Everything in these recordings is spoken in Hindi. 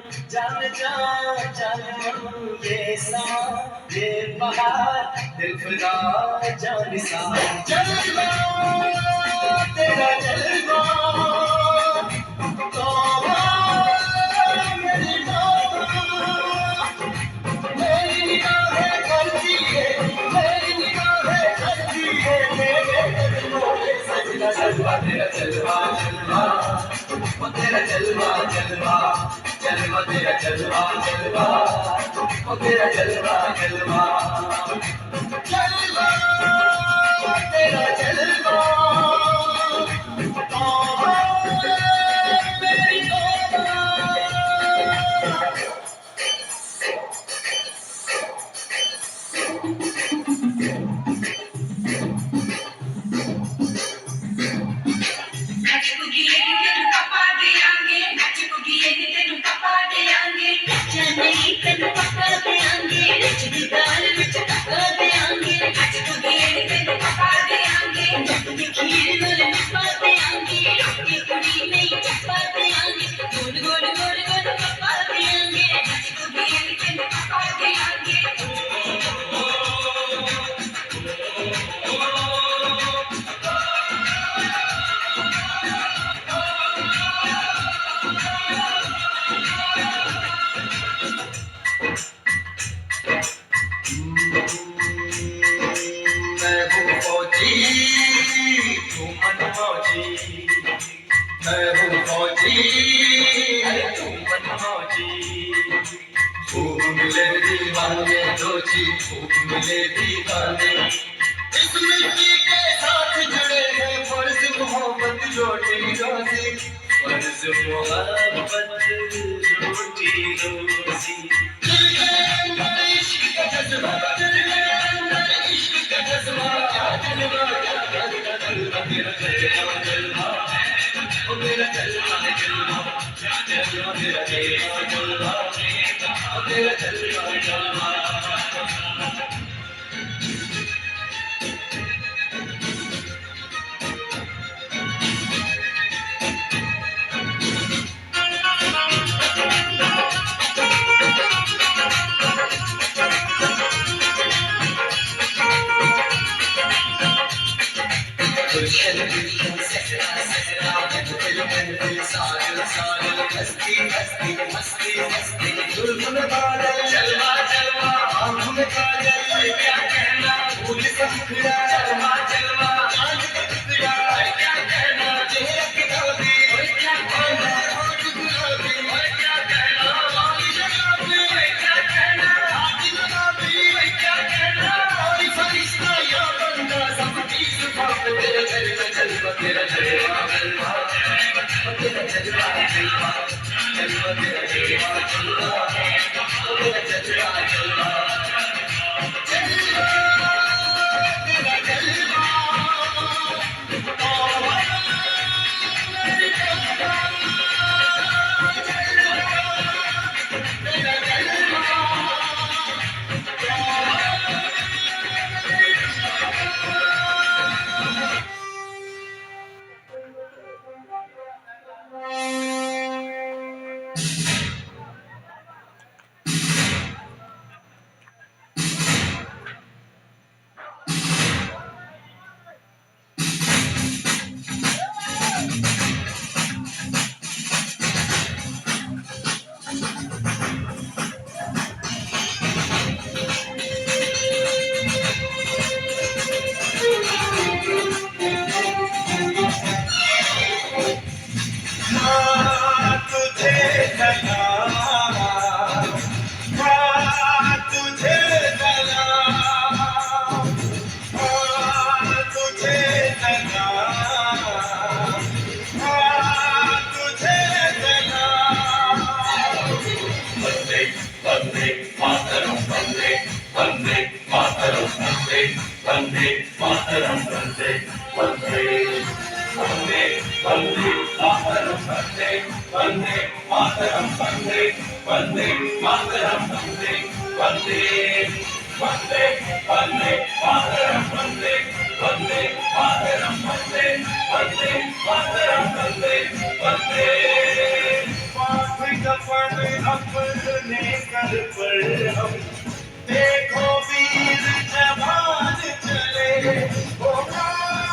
जान जा जान मन ये समा ये बहार दिल खुदा जान सा जलवा तेरा जलवा तौबा मेरी तौबा मेरी निगाहें करती है मेरी निगाहें करती है मेरे सजना जलवा तेरा जलवा जलवा वो तेरा जलवा जलवा जलवा तेरा जलवा जलवा वो तेरा जलवा जलवा जलवा तेरा जलवा तौबा मेरी तौबा हम, देखो वीर जवान चले, ओ कार्तिक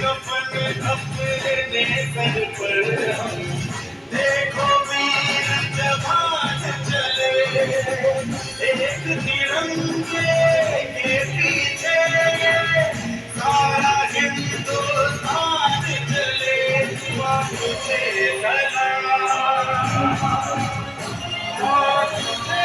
अपने अपने सर पर हम, देखो वीर जवान चले, एक तिरंगे के पीछे सारा हिंदुस्तान चले, बापू से सलाम, बापू से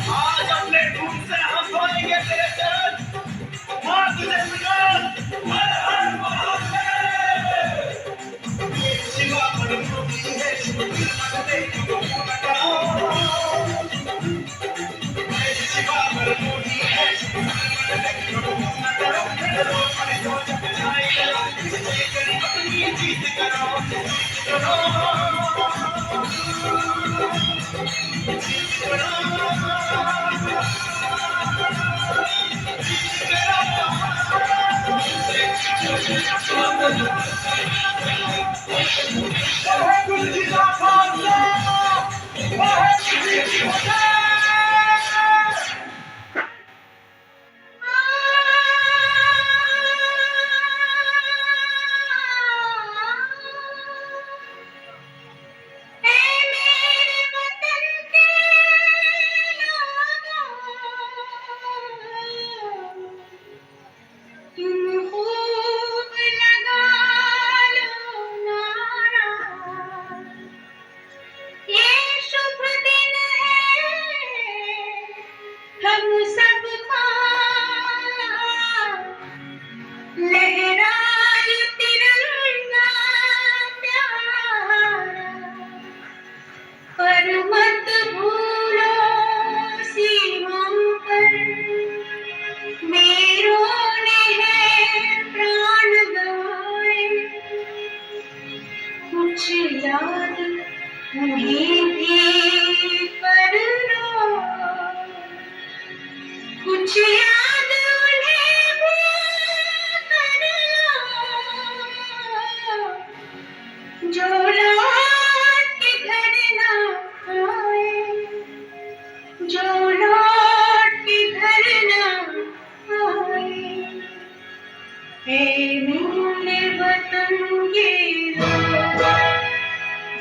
आज अपने खून से हम धोएंगे तेरे चरण, मां तुझे मिटान, हर हर महादेव। शिवा पर मोती है, शिव की मददे को लगाओ, शिवा पर मोती है, शिव की मददे को लगाओ, करो पर जो जग जाएगा, इसे करी अपनी जीत कराओ,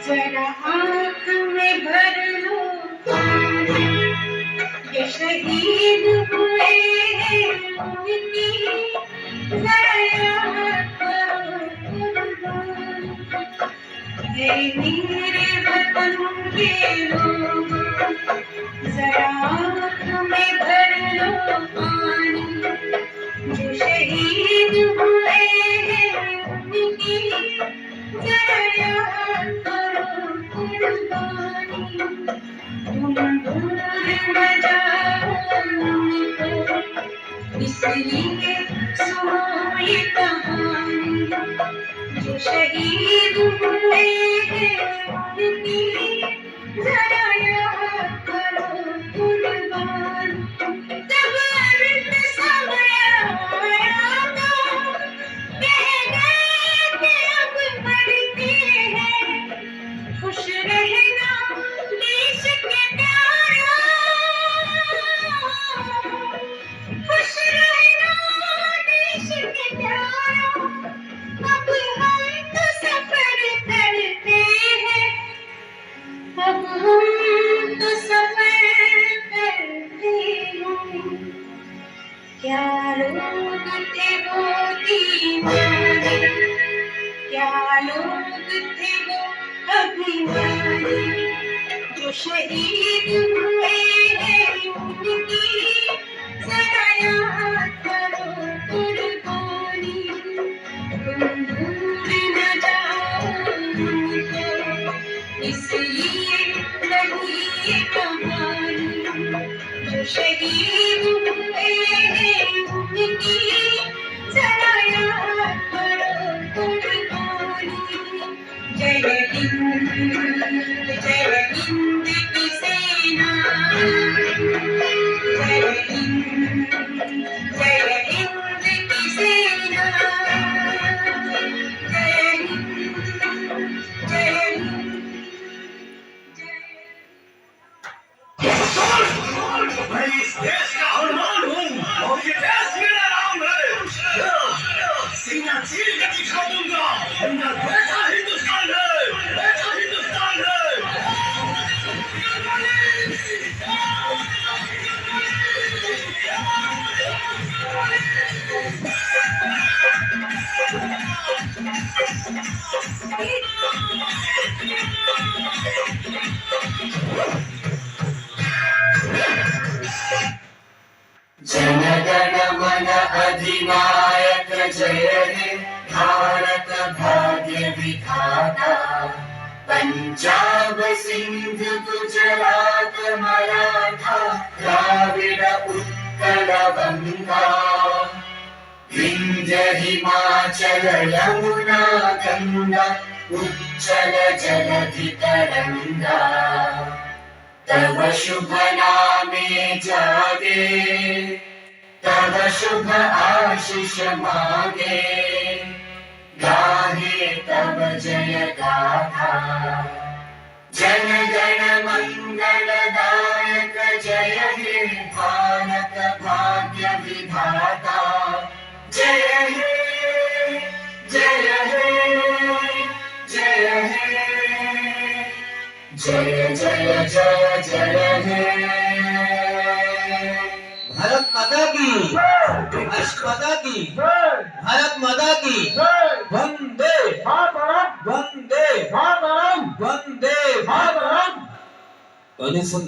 जरा आँख में भर लो, ये शहीद हुए हैं उनकी, जरा याद करो कुर्बान। हे मेरे वतन के लोग, जरा आँख में भर लो पानी, जो शहीद हुए हैं उनकी, जरा याद करो कुर्बानी। तुम भूल न जाओ उनको, इसलिए सुनो ये कहानी, जो शहीद हुए हैं उनकी, जरा याद करो कुर्बानी। जब अंत समय आया तो कह गए कि अब मरते हैं, खुश रहना देश के प्यारा, खुश रहना देश के प्यारा, अब हम तो सफर लोग थे वो अभिमानी, जो शहीद हुए हैं उनकी जरा याद करो कुर्बानी। तुम भूल न जाओ उनको, इसलिए नहीं ये कहानी, जो शहीद हुए हैं उनकी जरा याद करो कुर्बानी। जय हिंद की सेना, जय हिंद की सेना, जय हिंद, जय हिंद, मैं इस देश का हनुमान हूँ और ये देश मेरा राम है। सीना चीर के दिखा दूंगा, मेरा बेटा हिंदुस्तान है, बेटा हिंदुस्तान है। जन गण मन अधिनायक जय हे भारत भाग्य विधाता। पंजाब सिंध गुजरात मराठा द्राविड उत्कल गंगा, विंध्य हिमाचल यमुना गंगा उज्जल जलधि तरंगा। तव शुभ नामे जागे, तव शुभ आशीष मागे, गाहे तव जय गाथा। जन गण मंगल दायक जय हे भारत भाग्य विधाता। जय हे, जय हे, जय हे, जय जय जय जय हे। भारत माता की, राष्ट्र माता की, भारत माता की, वंदे मातरम, वंदे मातरम, वंदे मातरम।